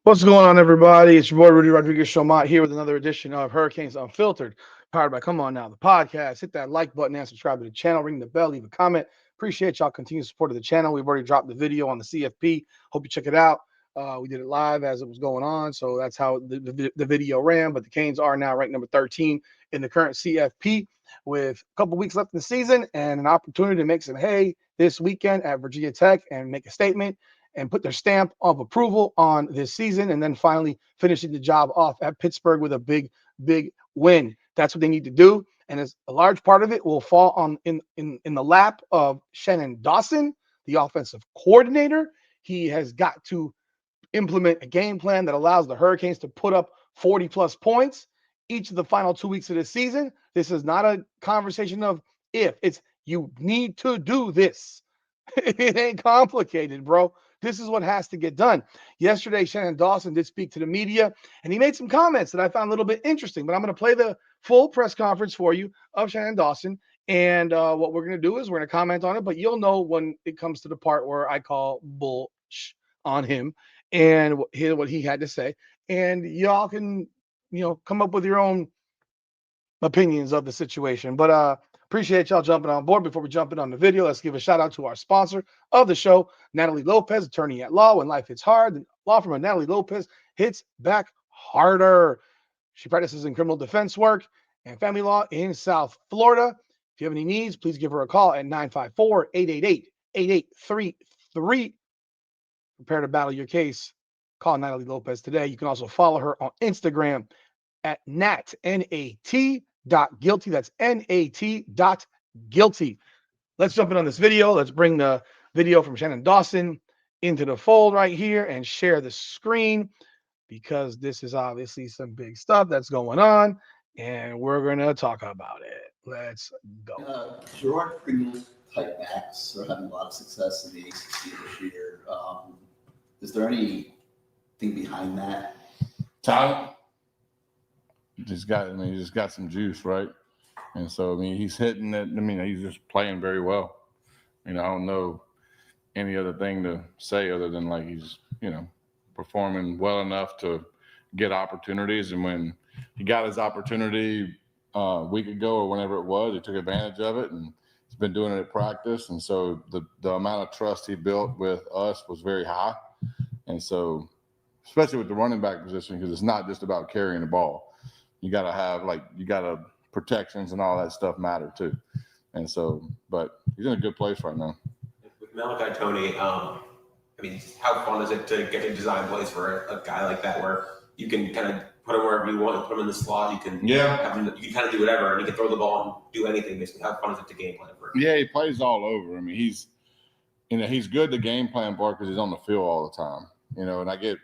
What's going on, everybody? It's your boy Rudy Rodriguez Showmont here with another edition of Hurricanes Unfiltered, powered by Come On Now, the podcast. Hit that like button and subscribe to the channel. Ring the bell, leave a comment. Appreciate y'all continued support of the channel. We've already dropped the video on the CFP. Hope you check it out. We did it live as it was going on, so that's how the video ran. But the Canes are now ranked number 13 in the current CFP with a couple weeks left in the season and an opportunity to make some hay this weekend at Virginia Tech and make a statement and put their stamp of approval on this season, and then finally finishing the job off at Pittsburgh with a big win. That's what they need to do, and as a large part of it will fall on in the lap of Shannon Dawson, the offensive coordinator. He has got to implement a game plan that allows the Hurricanes to put up 40 plus points each of the final 2 weeks of the season. This is not a conversation of if, it's you need to do this. It ain't complicated, bro. This is what has to get done. Yesterday, Shannon Dawson did speak to the media, and he made some comments that I found a little bit interesting. But I'm going to play the full press conference for you of Shannon Dawson. And what we're going to do is we're going to comment on it, but you'll know when it comes to the part where I call bull on him and hear what he had to say. And y'all can, come up with your own opinions of the situation. But appreciate y'all jumping on board. Before we jump in on the video, let's give a shout out to our sponsor of the show, Natalie Lopez, attorney at law. When life hits hard, the law firm of Natalie Lopez hits back harder. She practices in criminal defense work and family law in South Florida. If you have any needs, please give her a call at 954-888-8833. Prepare to battle your case. Call Natalie Lopez today. You can also follow her on Instagram at Nat.guilty. That's Nat.guilty. Let's jump in on this video. Let's bring the video from Shannon Dawson into the fold right here and share the screen, because this is obviously some big stuff that's going on, and we're going to talk about it. Let's go. Gerard Freeman's type backs are having a lot of success in the ACC this year. Is there anything behind that? Talent. He's got some juice, right? And so, he's hitting it. He's just playing very well. I don't know any other thing to say other than he's, performing well enough to get opportunities. And when he got his opportunity a week ago or whenever it was, he took advantage of it, and he's been doing it at practice. And so the amount of trust he built with us was very high. And so, especially with the running back position, because it's not just about carrying the ball. You got to have protections and all that stuff matter too. And so, but he's in a good place right now. With Malachi Tony, how fun is it to get to design plays for a guy like that, where you can kind of put him wherever you want, put him in the slot, you can have him, you can kind of do whatever, and he can throw the ball and do anything. Basically, how fun is it to game plan for him? Yeah, he plays all over. He's good to game plan for because he's on the field all the time. And I get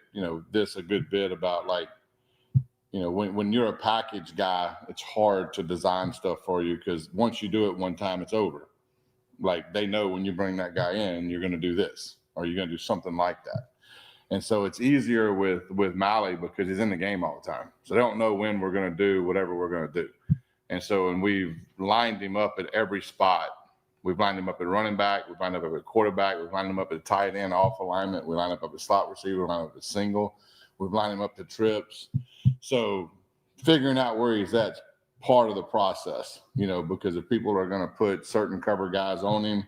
this a good bit about when you're a package guy, it's hard to design stuff for you because once you do it one time, it's over. They know when you bring that guy in, you're going to do this or you're going to do something like that. And so it's easier with Mally because he's in the game all the time. So they don't know when we're going to do whatever we're going to do. And so, and we've lined him up at every spot. We've lined him up at running back. We've lined him up at quarterback. We've lined him up at tight end, off alignment. We lined him up at slot receiver. We lined him up at single. We've lined him up to trips. So figuring out where he's at part of the process, because if people are going to put certain cover guys on him,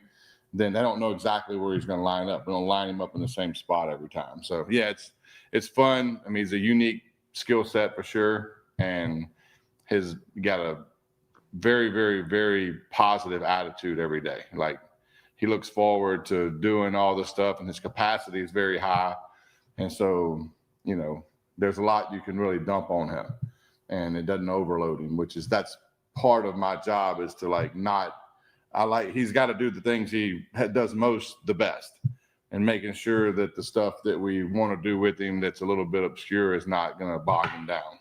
then they don't know exactly where he's going to line up. They don't line him up in the same spot every time. So yeah, it's fun. He's a unique skill set for sure, and he's got a very, very, very positive attitude every day. He looks forward to doing all this stuff, and his capacity is very high. And so, there's a lot you can really dump on him, and it doesn't overload him, that's part of my job is to he's got to do the things he does most the best, and making sure that the stuff that we want to do with him that's a little bit obscure is not going to bog him down.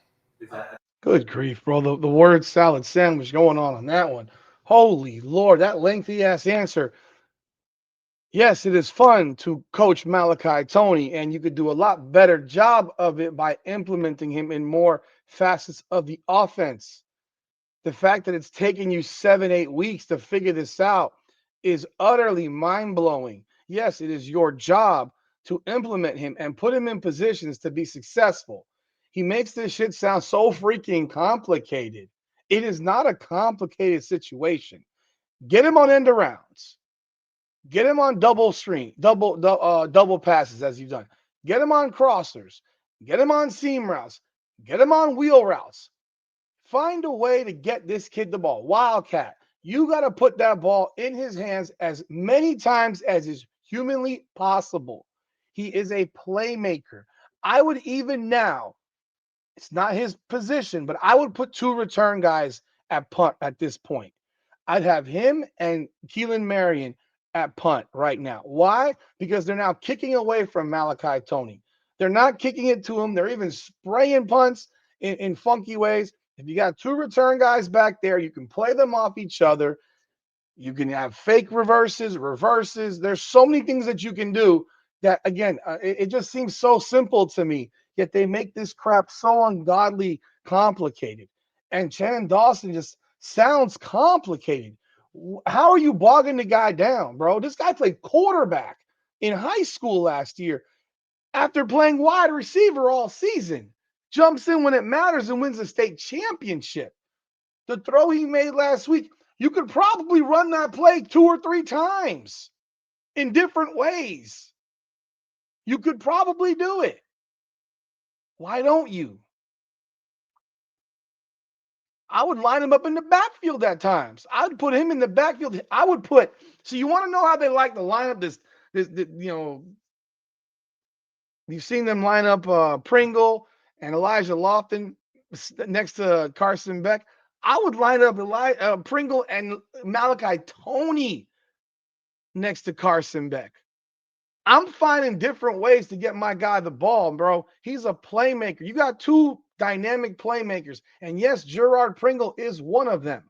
Good grief, bro. The word salad sandwich going on that one. Holy Lord, that lengthy ass answer. Yes, it is fun to coach Malachi Tony, and you could do a lot better job of it by implementing him in more facets of the offense. The fact that it's taken you 7-8 weeks to figure this out is utterly mind-blowing. Yes, it is your job to implement him and put him in positions to be successful. He makes this shit sound so freaking complicated. It is not a complicated situation. Get him on end arounds. Get him on double passes as you've done. Get him on crossers. Get him on seam routes. Get him on wheel routes. Find a way to get this kid the ball. Wildcat. You got to put that ball in his hands as many times as is humanly possible. He is a playmaker. I would even now, it's not his position, but I would put 2 return guys at punt at this point. I'd have him and Keelan Marion at punt right now. Why? Because they're now kicking away from Malachi Toney. They're not kicking it to him. They're even spraying punts in funky ways. If you got 2 return guys back there, you can play them off each other. You can have fake reverses. There's so many things that you can do that, again, it just seems so simple to me, yet they make this crap so ungodly complicated. And Shannon Dawson just sounds complicated. How are you bogging the guy down, bro? This guy played quarterback in high school last year after playing wide receiver all season. Jumps in when it matters and wins a state championship. The throw he made last week, you could probably run that play 2 or 3 times in different ways. You could probably do it. Why don't you? I would line him up in the backfield at times. I would put him in the backfield. So you want to know how they like to line up this, you've seen them line up Pringle and Elijah Lofton next to Carson Beck. I would line up Pringle and Malachi Toney next to Carson Beck. I'm finding different ways to get my guy the ball, bro. He's a playmaker. You got 2 dynamic playmakers. And yes, Gerard Pringle is one of them.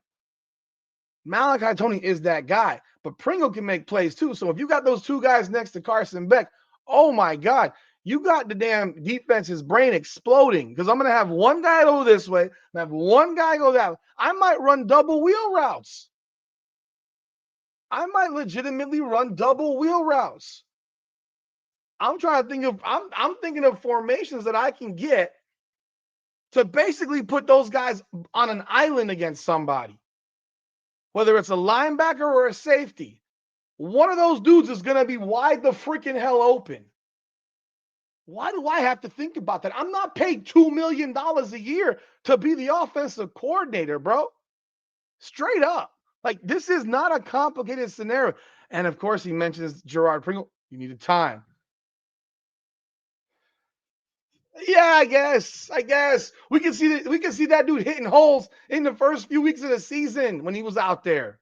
Malachi Toney is that guy. But Pringle can make plays too. So if you got those 2 guys next to Carson Beck, oh my God, you got the damn defense's brain exploding. Because I'm going to have one guy go this way, and have one guy go that way. I might run double wheel routes. I might legitimately run double wheel routes. I'm trying to think of, I'm thinking of formations that I can get to basically put those guys on an island against somebody. Whether it's a linebacker or a safety. One of those dudes is going to be wide the freaking hell open. Why do I have to think about that? I'm not paid $2 million a year to be the offensive coordinator, bro. Straight up. Like, this is not a complicated scenario. And of course, he mentions Gerard Pringle. You need time. Yeah, I guess we can see that dude hitting holes in the first few weeks of the season when he was out there.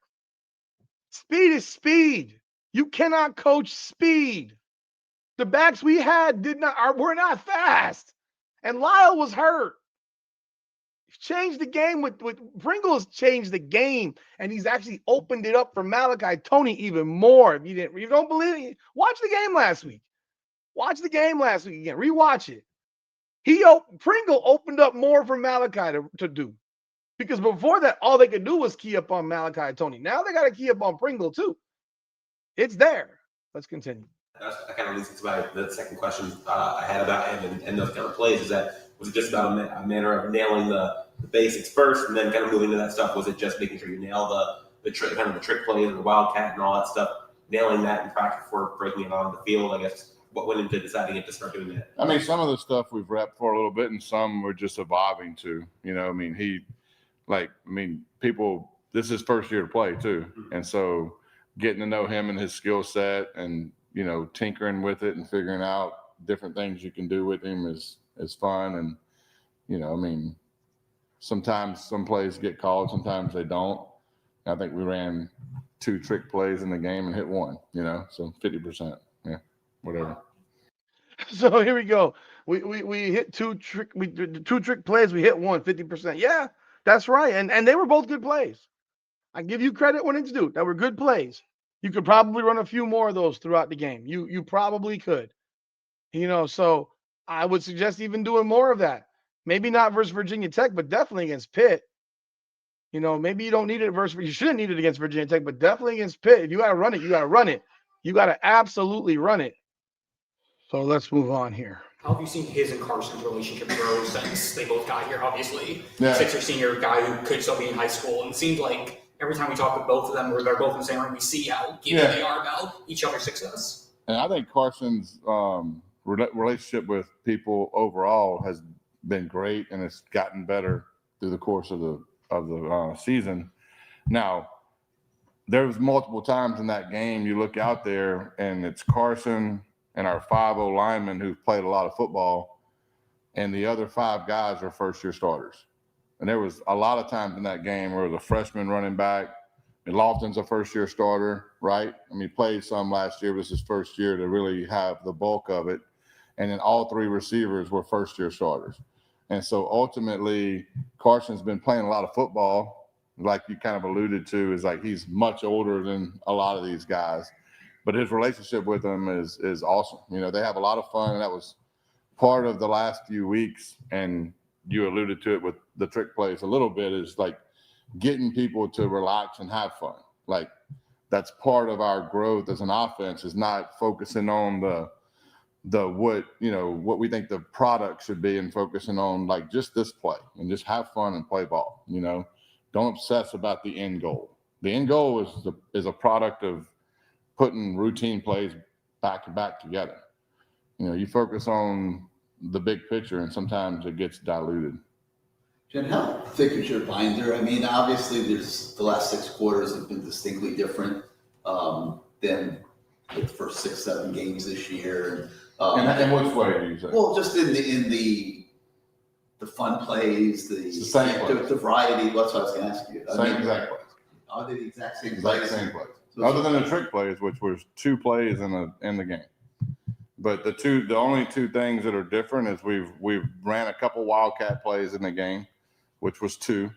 Speed is speed. You cannot coach speed. The backs we had were not fast, and Lyle was hurt. He's changed the game with Pringle's changed the game, and he's actually opened it up for Malachi Toney even more. If you don't believe it, watch the game last week. Watch the game last week again. Rewatch it. Pringle opened up more for Malachi to do. Because before that, all they could do was key up on Malachi Toney. Now they got to key up on Pringle too. It's there. Let's continue. That kind of leads to the second question I had about him and those kind of plays. Is that, was it just about a manner of nailing the basics first and then kind of moving to that stuff? Was it just making sure you nail the trick plays and the wildcat and all that stuff, nailing that in practice before breaking it on the field? I guess what went into deciding to start doing that? I mean, some of the stuff we've repped for a little bit, and some we're just evolving to. People, this is his first year to play too. Mm-hmm. And so getting to know him and his skill set and, tinkering with it and figuring out different things you can do with him is fun. And, sometimes some plays get called, sometimes they don't. I think we ran 2 trick plays in the game and hit 1, so 50%. Yeah, whatever. So here we go. We hit 2 trick plays. We hit 1, 50%. Yeah, that's right. And they were both good plays. I give you credit when it's due. That were good plays. You could probably run a few more of those throughout the game. You probably could. So I would suggest even doing more of that. Maybe not versus Virginia Tech, but definitely against Pitt. Maybe you don't need it you shouldn't need it against Virginia Tech, but definitely against Pitt. If you got to run it, you got to run it. You got to absolutely run it. So let's move on here. How have you seen his and Carson's relationship grow since they both got here? Obviously, Yeah. Sixer senior guy who could still be in high school, and it seemed like every time we talk with both of them, or they're both in the same room, we see how giddy they are about each other's success. And I think Carson's relationship with people overall has been great, and it's gotten better through the course of the season. Now, there was multiple times in that game you look out there, and it's Carson and our 5 linemen who've played a lot of football, and the other 5 guys are first-year starters. And there was a lot of times in that game where the freshman running back, and Lofton's a first-year starter, right? I mean, he played some last year, but it's his first year to really have the bulk of it. And then all 3 receivers were first-year starters. And so ultimately, Carson's been playing a lot of football, like you kind of alluded to, is like he's much older than a lot of these guys. But his relationship with them is awesome. You know, they have a lot of fun, and that was part of the last few weeks. And you alluded to it with the trick plays a little bit, is like getting people to relax and have fun. Like that's part of our growth as an offense, is not focusing on the what we think the product should be, and focusing on like just this play and just have fun and play ball. You know, don't obsess about the end goal. The end goal is a product of putting routine plays back to back together. You know, you focus on the big picture, and sometimes it gets diluted. Jen, how thick is your binder? I mean, obviously, the last 6 quarters have been distinctly different than the first 6, 7 games this year. And which way do you say? Well, just in the fun plays, the variety. That's what I was going to ask you. Exact plays. Are they the exact same plays? So other than the trick plays, which was 2 plays in the game. But the only 2 things that are different is we've ran a couple wildcat plays in the game, which was 2,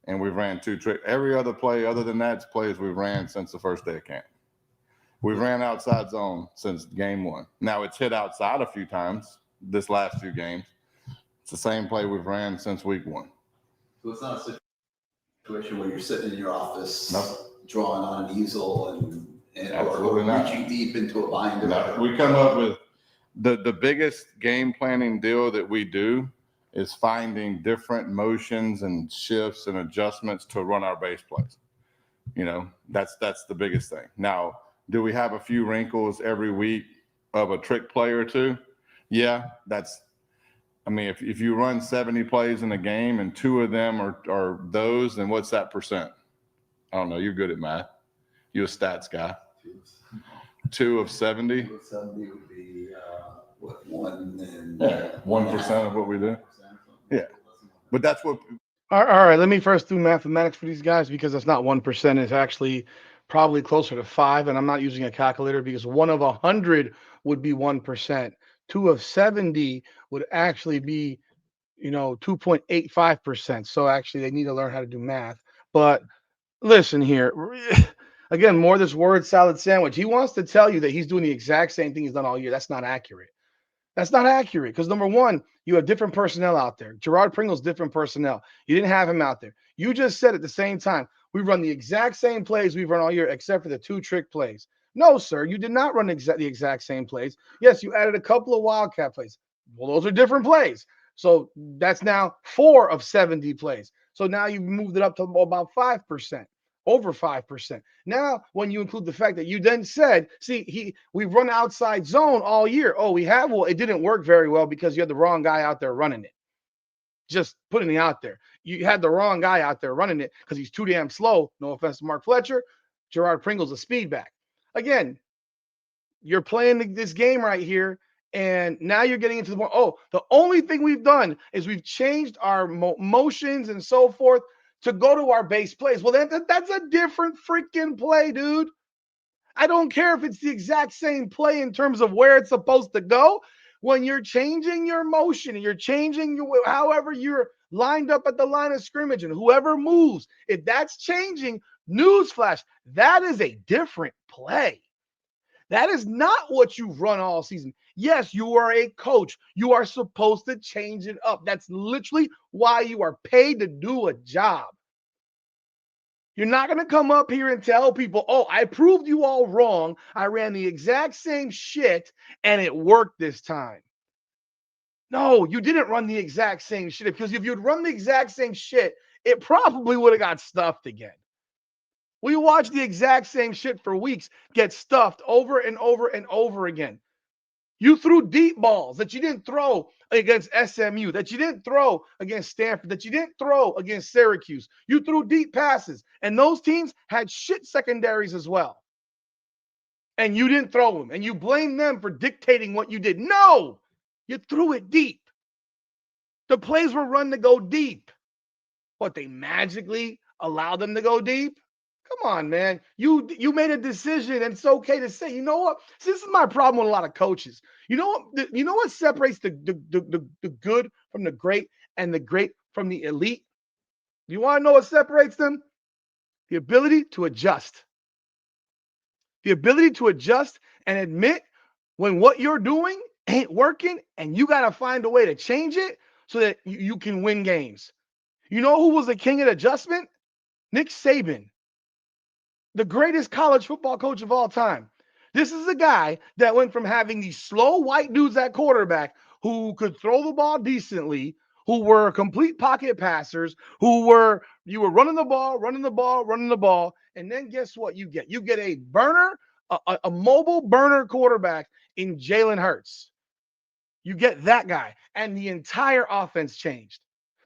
and we've ran 2 trick. Every other play other than that's plays we've ran since the first day of camp. We've ran outside zone since game 1. Now it's hit outside a few times this last 2 games. It's the same play we've ran since week 1. So it's not a situation where you're sitting in your office drawing on an easel or reaching deep into a binder. No, we come up with the biggest game planning deal that we do is finding different motions and shifts and adjustments to run our base plays. You know, that's the biggest thing. Now, do we have a few wrinkles every week of a trick play or 2? Yeah, if you run 70 plays in a game and 2 of them are those, then what's that percent? I don't know. You're good at math. You a stats guy. 2 of 70? 2 of 70 would be, 1 and... Yeah, 1% of what we do. Yeah. But that's what... All right, let me first do mathematics for these guys, because that's not 1%. It's actually probably closer to 5, and I'm not using a calculator because 1 of 100 would be 1%. 2 of 70 would actually be, 2.85%. So actually, they need to learn how to do math. But listen here, again, more of this word salad sandwich. He wants to tell you that he's doing the exact same thing he's done all year. That's not accurate. That's not accurate, because number one, you have different personnel out there. Gerard Pringle's different personnel. You didn't have him out there. You just said at the same time, we run the exact same plays we've run all year, except for the 2 trick plays. No, sir, you did not run the exact same plays. Yes, you added a couple of wildcat plays. Well, those are different plays. So that's now 4 of 70 plays. So now you've moved it up to about 5%. Over 5%. Now, when you include the fact that you then said, we've run outside zone all year. Oh, we have? Well, it didn't work very well because you had the wrong guy out there running it. Just putting it out there. You had the wrong guy out there running it because he's too damn slow. No offense to Mark Fletcher. Gerard Pringle's a speed back. Again, you're playing this game right here, and now you're getting into the only thing we've done is we've changed our motions and so forth to go to our base plays. Well, that's a different freaking play, dude. I don't care if it's the exact same play in terms of where it's supposed to go. When you're changing your motion and you're changing however you're lined up at the line of scrimmage and whoever moves, if that's changing, newsflash, that is a different play. That is not what you've run all season. Yes, you are a coach. You are supposed to change it up. That's literally why you are paid to do a job. You're not going to come up here and tell people, oh, I proved you all wrong. I ran the exact same shit and it worked this time. No, you didn't run the exact same shit, because if you'd run the exact same shit, it probably would have got stuffed again. We watched the exact same shit for weeks get stuffed over and over and over again. You threw deep balls that you didn't throw against SMU, that you didn't throw against Stanford, that you didn't throw against Syracuse. You threw deep passes, and those teams had shit secondaries as well. And you didn't throw them, and you blame them for dictating what you did. No, you threw it deep. The plays were run to go deep. What, they magically allowed them to go deep? Come on, man. You made a decision, and it's okay to say, you know what? See, this is my problem with a lot of coaches. You know what separates the good from the great and the great from the elite? You want to know what separates them? The ability to adjust. The ability to adjust and admit when what you're doing ain't working, and you got to find a way to change it so that you can win games. You know who was the king of adjustment? Nick Saban, the greatest college football coach of all time. This is a guy that went from having these slow white dudes at quarterback who could throw the ball decently, who were complete pocket passers, you were running the ball, and then guess what you get? You get a burner, a mobile burner quarterback in Jalen Hurts. You get that guy, and the entire offense changed.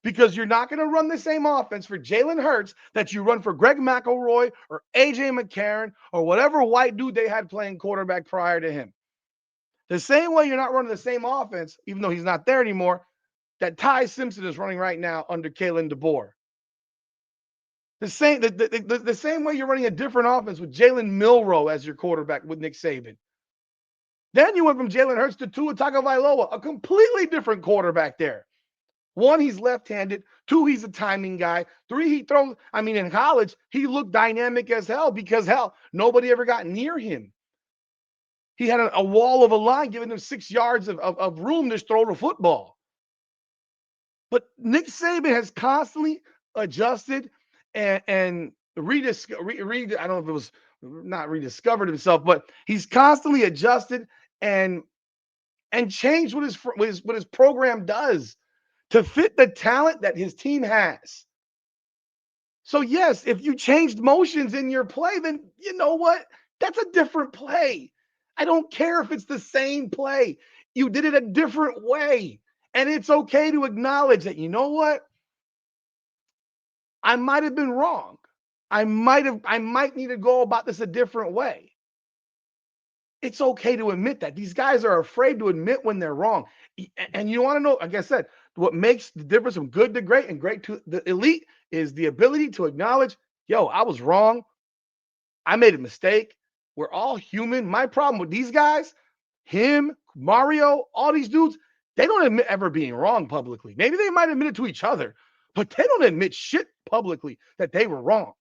Because you're not going to run the same offense for Jalen Hurts that you run for Greg McElroy or A.J. McCarron or whatever white dude they had playing quarterback prior to him. The same way you're not running the same offense, even though he's not there anymore, that Ty Simpson is running right now under Kalen DeBoer. The same way you're running a different offense with Jalen Milroe as your quarterback with Nick Saban. Then you went from Jalen Hurts to Tua Tagovailoa, a completely different quarterback there. One, he's left-handed. Two, he's a timing guy. Three, he throws. I mean, in college, he looked dynamic as hell because, hell, nobody ever got near him. He had a wall of a line giving him 6 yards of room to throw the football. But Nick Saban has constantly adjusted and rediscovered. I don't know if it was not rediscovered himself, but he's constantly adjusted and changed what his program does to fit the talent that his team has. So yes, if you changed motions in your play, then you know what? That's a different play. I don't care if it's the same play. You did it a different way. And it's okay to acknowledge that, you know what? I might have been wrong. I might need to go about this a different way. It's okay to admit that. These guys are afraid to admit when they're wrong. And you want to know, like I said, what makes the difference from good to great and great to the elite is the ability to acknowledge, yo, I was wrong. I made a mistake. We're all human. My problem with these guys, him, Mario, all these dudes, they don't admit ever being wrong publicly. Maybe they might admit it to each other, but they don't admit shit publicly that they were wrong.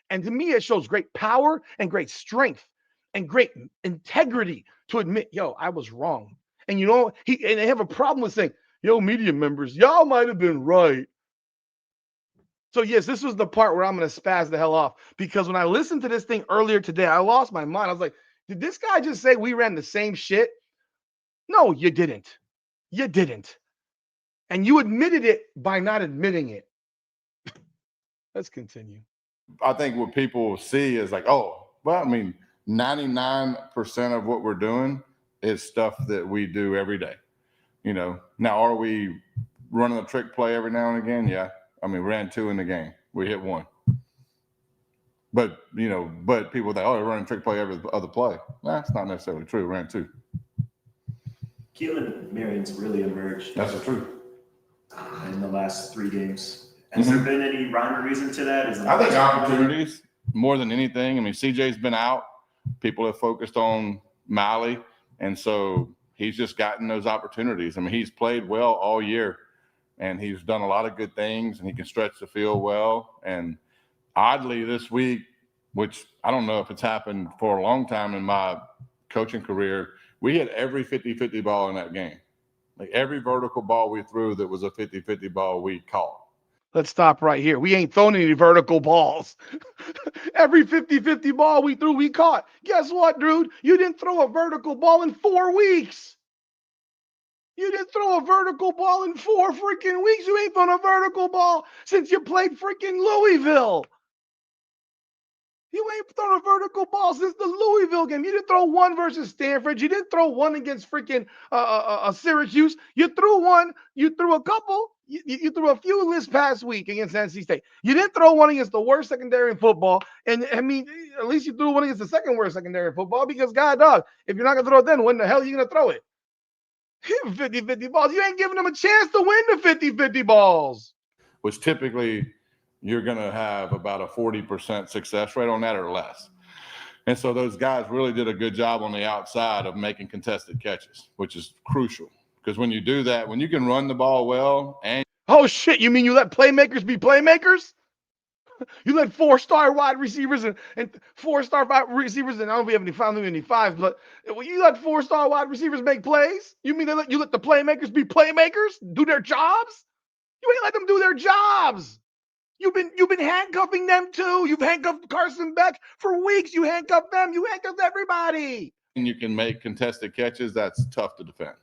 And to me, it shows great power and great strength and great integrity to admit, yo, I was wrong. And you know, and they have a problem with saying, yo, media members, y'all might have been right. So yes, this was the part where I'm going to spaz the hell off, because when I listened to this thing earlier today, I lost my mind. I was like, did this guy just say we ran the same shit? No, you didn't. You didn't. And you admitted it by not admitting it. Let's continue. I think what people see is like, oh, well, I mean, 99% of what we're doing is stuff that we do every day. You know, now are we running a trick play every now and again? Yeah. I mean, we ran 2 in the game. We hit 1. But, you know, but people think, oh, they're running trick play every other play. That's not necessarily true. We ran 2. Keelan Marion's really emerged. That's the truth. In the last 3 games. Has there been any rhyme or reason to that? I think opportunities more than anything. I mean, CJ's been out. People have focused on Miley. And so he's just gotten those opportunities. I mean, he's played well all year, and he's done a lot of good things, and he can stretch the field well. And oddly this week, which I don't know if it's happened for a long time in my coaching career, we hit every 50-50 ball in that game. Like every vertical ball we threw that was a 50-50 ball we caught. Let's stop right here. We ain't thrown any vertical balls. Every 50-50 ball we threw, we caught. Guess what, dude? You didn't throw a vertical ball in 4 weeks. You didn't throw a vertical ball in 4 freaking weeks. You ain't thrown a vertical ball since you played freaking Louisville. You ain't thrown a vertical ball since the Louisville game. You didn't throw one versus Stanford. You didn't throw one against freaking Syracuse. You threw one. You threw a couple. You threw a few this past week against NC State. You didn't throw one against the worst secondary in football. And I mean, at least you threw one against the second worst secondary in football because, God, dog, if you're not going to throw it then, when the hell are you going to throw it? 50-50 balls. You ain't giving them a chance to win the 50-50 balls. Which typically you're going to have about a 40% success rate on that or less. And so those guys really did a good job on the outside of making contested catches, which is crucial. Because when you do that, when you can run the ball well and oh, shit, you mean you let playmakers be playmakers? You let 4-star wide receivers and 4-star wide receivers, and I don't know if we have any fives, but you let 4-star wide receivers make plays? You mean you let the playmakers be playmakers, do their jobs? You ain't let them do their jobs. You've been handcuffing them too. You've handcuffed Carson Beck for weeks. You handcuffed them. You handcuffed everybody. and you can make contested catches, that's tough to defend.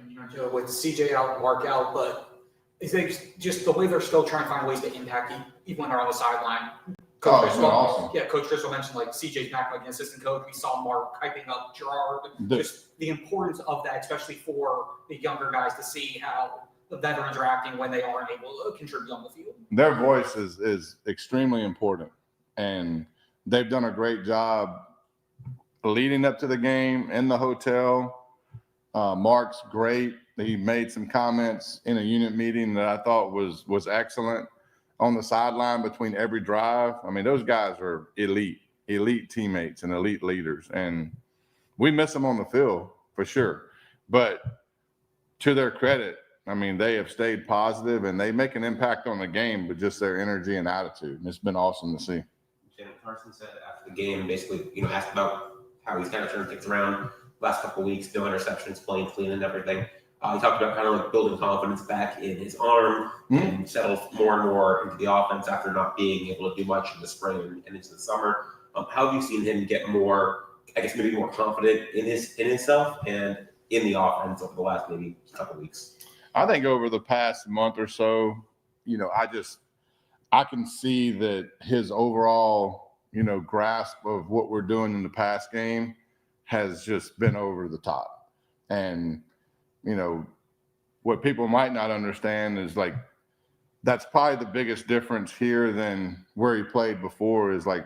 You know, Joe, with CJ out, Mark out, but I think just the way they're still trying to find ways to impact even when they're on the sideline. Coach It's been awesome. Yeah, Coach Crystal mentioned like CJ's back like an assistant coach. We saw Mark hyping up Gerard. Just the importance of that, especially for the younger guys to see how the veterans are acting when they aren't able to contribute on the field. Their voice is extremely important, and they've done a great job leading up to the game in the hotel. Mark's great. He made some comments in a unit meeting that I thought was excellent on the sideline between every drive. I mean, those guys are elite teammates and elite leaders, and we miss them on the field for sure. But to their credit, I mean, they have stayed positive and they make an impact on the game with just their energy and attitude. And it's been awesome to see. Shannon Carson said after the game, basically, asked about how he's kind of turned things around last couple of weeks, no interceptions, playing clean and everything. He talked about kind of like building confidence back in his arm and settled more and more into the offense after not being able to do much in the spring and into the summer. How have you seen him get more, I guess, maybe more confident in himself and in the offense over the last maybe couple of weeks? I think over the past month or so, I can see that his overall, grasp of what we're doing in the pass game has just been over the top. And, what people might not understand is like, that's probably the biggest difference here than where he played before is like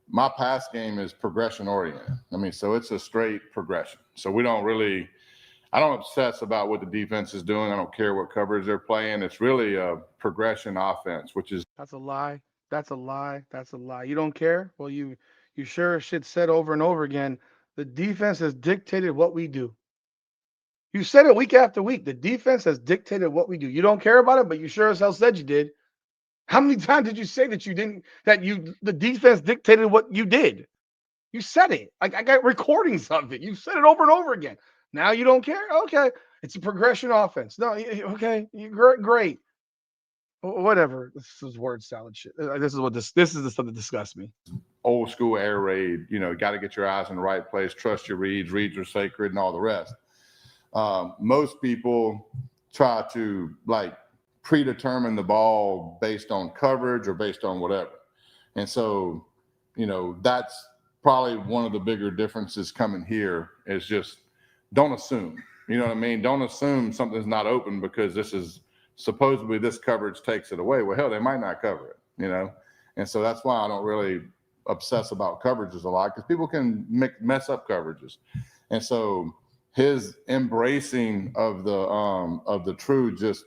my pass game is progression oriented. I mean, so it's a straight progression. So I don't obsess about what the defense is doing. I don't care what coverage they're playing. It's really a progression offense, which is. That's a lie. That's a lie. That's a lie. You don't care? Well, you sure as shit said over and over again, the defense has dictated what we do. You said it week after week. The defense has dictated what we do. You don't care about it, but you sure as hell said you did. How many times did you say the defense dictated what you did? You said it. I got recordings of it. You said it over and over again. Now you don't care? Okay. It's a progression offense. No, okay. Great. Whatever. This is word salad shit. This is the stuff that disgusts me. Old school air raid, got to get your eyes in the right place, trust your reads are sacred and all the rest. Most people try to predetermine the ball based on coverage or based on whatever. And so, that's probably one of the bigger differences coming here is just don't assume, you know what I mean? Don't assume something's not open because this is supposedly this coverage takes it away. Well, hell, they might not cover it, And so that's why I don't really obsess about coverages a lot because people can mess up coverages. And so his embracing of the true just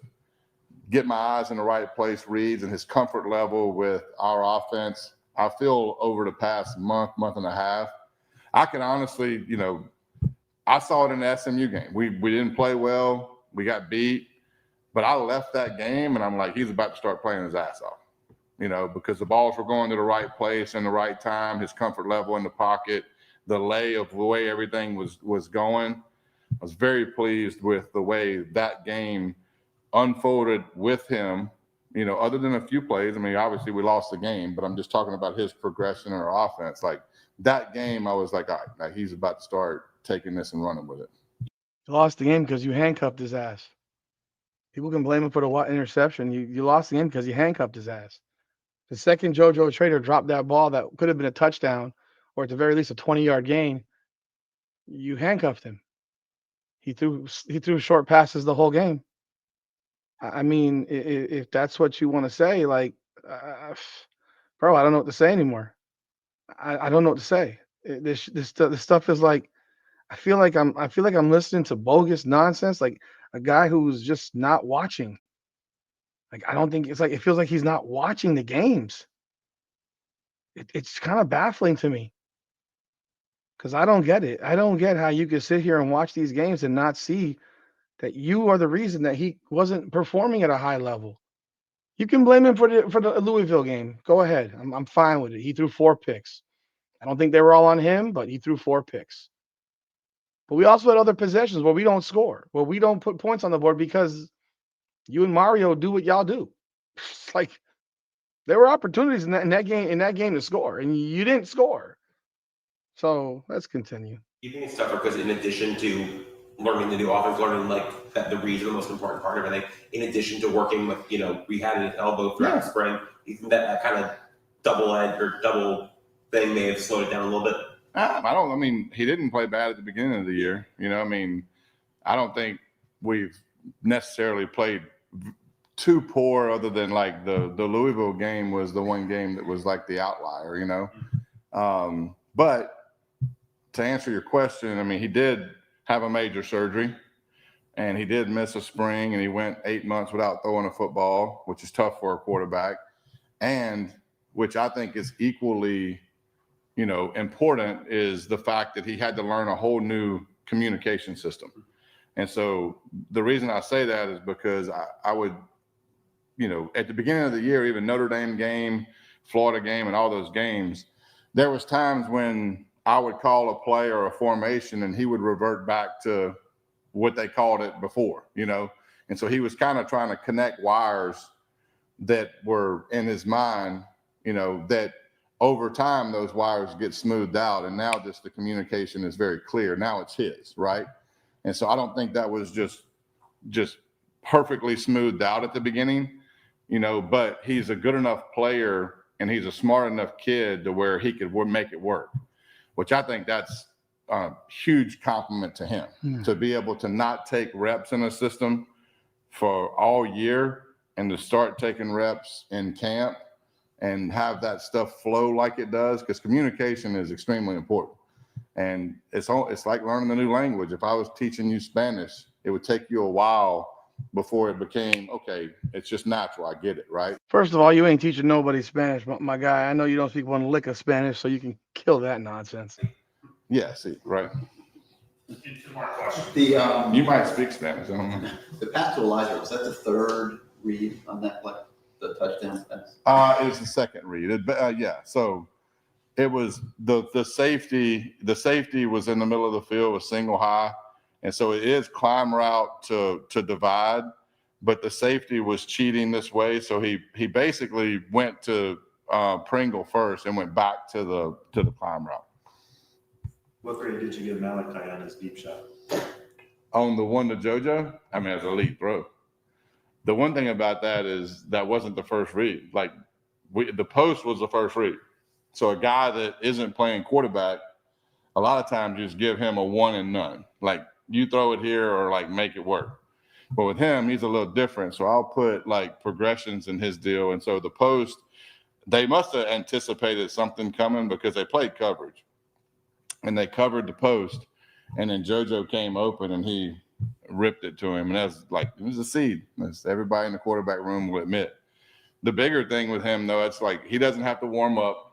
get my eyes in the right place reads and his comfort level with our offense, I feel over the past month and a half, I can honestly, I saw it in the SMU game. We didn't play well. We got beat. But I left that game and I'm like, he's about to start playing his ass off, because the balls were going to the right place in the right time, his comfort level in the pocket, the lay of the way everything was going. I was very pleased with the way that game unfolded with him other than a few plays. I mean, obviously we lost the game, but I'm just talking about his progression in our offense. Like that game, I was like, all right, like he's about to start taking this and running with it. You lost the game because you handcuffed his ass. People can blame him for the interception. You lost the game because you handcuffed his ass. The second JoJo Trader dropped that ball that could have been a touchdown, or at the very least a 20-yard gain, you handcuffed him. He threw short passes the whole game. I mean, if that's what you want to say, like, bro, I don't know what to say anymore. I don't know what to say. This stuff is like, I feel like I'm listening to bogus nonsense, like a guy who's just not watching. Like, I don't think it's like, it feels like he's not watching the games. It's kind of baffling to me because I don't get it. I don't get how you could sit here and watch these games and not see that you are the reason that he wasn't performing at a high level. You can blame him for the Louisville game. Go ahead. I'm fine with it. He threw 4 picks. I don't think they were all on him, but he threw 4 picks. But we also had other possessions where we don't score, where we don't put points on the board because you and Mario do what y'all do. It's like there were opportunities in that game to score, and you didn't score. So let's continue. You think it's tougher because in addition to learning the new offense, learning like that the reads are the most important part of everything, in addition to working with, we had an elbow throughout the spring, you think that kind of double edge or double thing may have slowed it down a little bit? I mean, he didn't play bad at the beginning of the year. I mean, I don't think we've necessarily played too poor, other than like the Louisville game was the one game that was like the outlier, But to answer your question, I mean, he did have a major surgery and he did miss a spring and he went 8 months without throwing a football, which is tough for a quarterback. And which I think is equally, important is the fact that he had to learn a whole new communication system. And so the reason I say that is because I would, at the beginning of the year, even Notre Dame game, Florida game, and all those games, there was times when I would call a play or a formation and he would revert back to what they called it before, And so he was kind of trying to connect wires that were in his mind, that over time those wires get smoothed out. And now just the communication is very clear. Now it's his, right? And so I don't think that was just perfectly smoothed out at the beginning, but he's a good enough player and he's a smart enough kid to where he could make it work, which I think that's a huge compliment to him, to be able to not take reps in a system for all year and to start taking reps in camp and have that stuff flow like it does, because communication is extremely important. And it's like learning a new language. If I was teaching you Spanish, it would take you a while before it became, okay, it's just natural. I get it, right? First of all, you ain't teaching nobody Spanish, my guy. I know you don't speak one lick of Spanish, so you can kill that nonsense. Yeah, see, right. Two more questions. You might speak Spanish. I don't know. The pass to Elijah, was that the third read on that play, the touchdown pass? It was the second read. Yeah, so it was the safety. The safety was in the middle of the field with single high, and so it is climb route to divide, but the safety was cheating this way, so he basically went to Pringle first and went back to the climb route. What grade did you give Malachi on his deep shot? On the one to JoJo, I mean, it's an elite throw. The one thing about that is that wasn't the first read. Like the post was the first read. So a guy that isn't playing quarterback, a lot of times you just give him a 1 and none. Like you throw it here or like make it work. But with him, he's a little different. So I'll put like progressions in his deal. And so the post, they must have anticipated something coming because they played coverage. And they covered the post. And then JoJo came open and he ripped it to him. And that's like, it was a seed. As everybody in the quarterback room will admit. The bigger thing with him, though, it's like he doesn't have to warm up.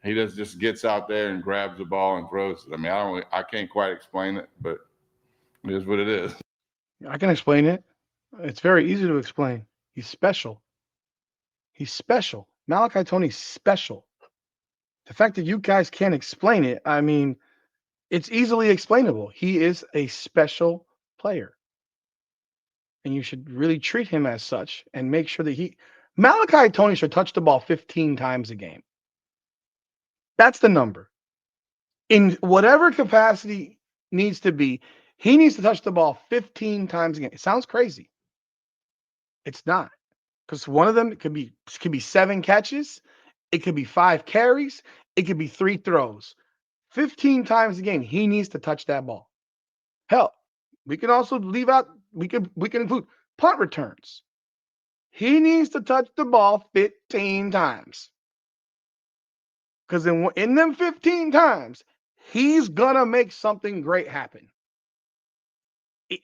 He just gets out there and grabs the ball and throws it. I mean, I can't quite explain it, but it is what it is. I can explain it. It's very easy to explain. He's special. He's special. Malachi Tony's special. The fact that you guys can't explain it, I mean, it's easily explainable. He is a special player. and you should really treat him as such and make sure that Malachi Tony should touch the ball 15 times a game. That's the number. In whatever capacity needs to be, he needs to touch the ball 15 times a game. It sounds crazy. It's not. Because one of them could be 7 catches, it could be 5 carries, it could be 3 throws. 15 times a game, he needs to touch that ball. Hell, we can also leave out, we can include punt returns. He needs to touch the ball 15 times. Because in them 15 times, he's gonna make something great happen.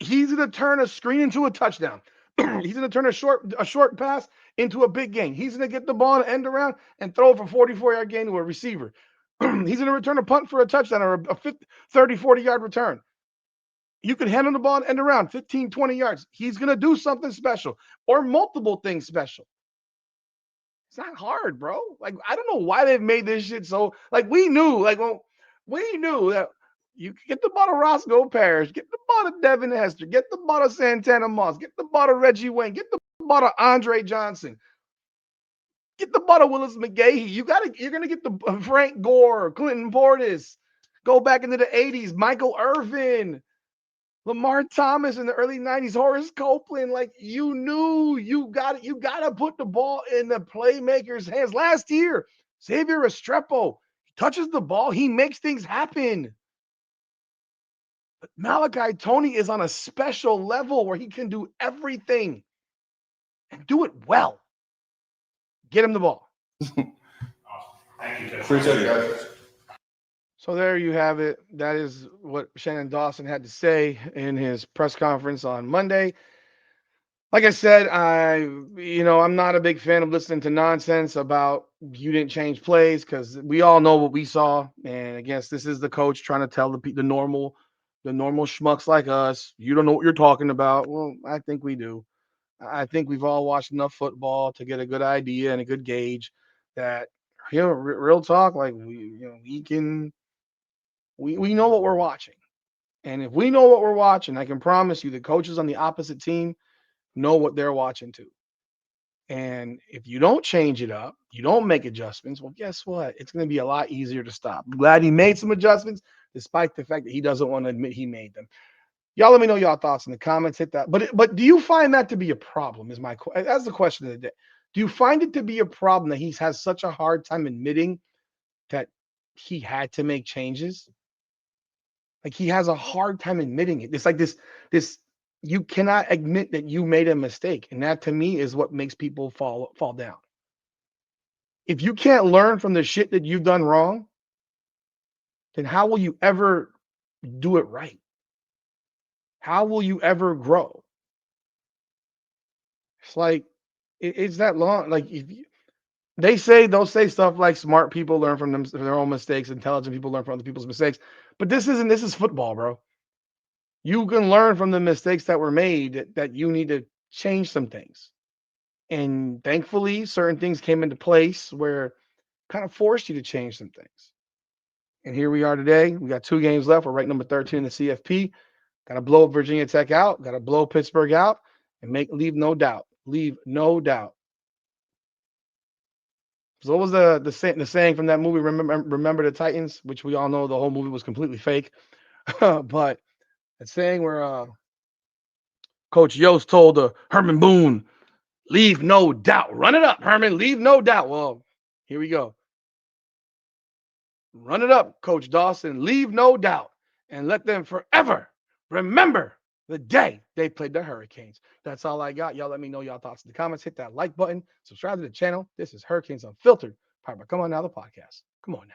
He's gonna turn a screen into a touchdown. He's gonna turn a short pass into a big gain. He's gonna get the ball and end around and throw it for 44-yard gain to a receiver. He's gonna return a punt for a touchdown or a 30, 40-yard return. You can handle the ball and end around 15, 20 yards. He's gonna do something special or multiple things special. It's not hard, bro. Like, I don't know why they've made this shit so, like, we knew that you can get the ball to Roscoe Parrish, get the ball to Devin Hester, get the ball to Santana Moss, get the ball to Reggie Wayne, get the ball to Andre Johnson, get the ball to Willis McGahee. You're gonna get the Frank Gore, Clinton Portis, go back into the 80s, Michael Irvin, Lamar Thomas in the early 90s, Horace Copeland. Like, you knew you got to put the ball in the playmaker's hands. Last year, Xavier Restrepo touches the ball, he makes things happen. But Malachi Tony is on a special level where he can do everything and do it well. Get him the ball. Awesome. Thank you, Coach. Appreciate it, guys. So there you have it. That is what Shannon Dawson had to say in his press conference on Monday. Like I said, I'm not a big fan of listening to nonsense about you didn't change plays, because we all know what we saw. And I guess this is the coach trying to tell the normal schmucks like us, you don't know what you're talking about. Well, I think we do. I think we've all watched enough football to get a good idea and a good gauge that, real talk, like we know what we're watching. And if we know what we're watching, I can promise you the coaches on the opposite team know what they're watching too. And if you don't change it up, you don't make adjustments, well, guess what? It's going to be a lot easier to stop. I'm glad he made some adjustments, despite the fact that he doesn't want to admit he made them. Y'all let me know y'all thoughts in the comments. Hit that. But do you find that to be a problem? That's the question of the day. Do you find it to be a problem that he has such a hard time admitting that he had to make changes? Like, he has a hard time admitting it. It's like this you cannot admit that you made a mistake. And that, to me, is what makes people fall down. If you can't learn from the shit that you've done wrong, then how will you ever do it right? How will you ever grow? It's like, it's that long. Like, they'll say stuff like smart people learn from their own mistakes, intelligent people learn from other people's mistakes. But this is football, bro. You can learn from the mistakes that were made, that you need to change some things. And thankfully, certain things came into place where kind of forced you to change some things. And here we are today. We got 2 games left. We're ranked number 13 in the CFP. Got to blow Virginia Tech out. Got to blow Pittsburgh out and leave no doubt. Leave no doubt. So what was the saying from that movie? Remember the Titans, which we all know the whole movie was completely fake. But that saying where Coach Yost told Herman Boone, leave no doubt. Run it up, Herman. Leave no doubt. Well, here we go. Run it up, Coach Dawson. Leave no doubt. And let them forever remember the day they played the Hurricanes. That's all I got. Y'all let me know y'all thoughts in the comments. Hit that like button. Subscribe to the channel. This is Hurricanes Unfiltered. Powered by Come On Now, the podcast. Come on now.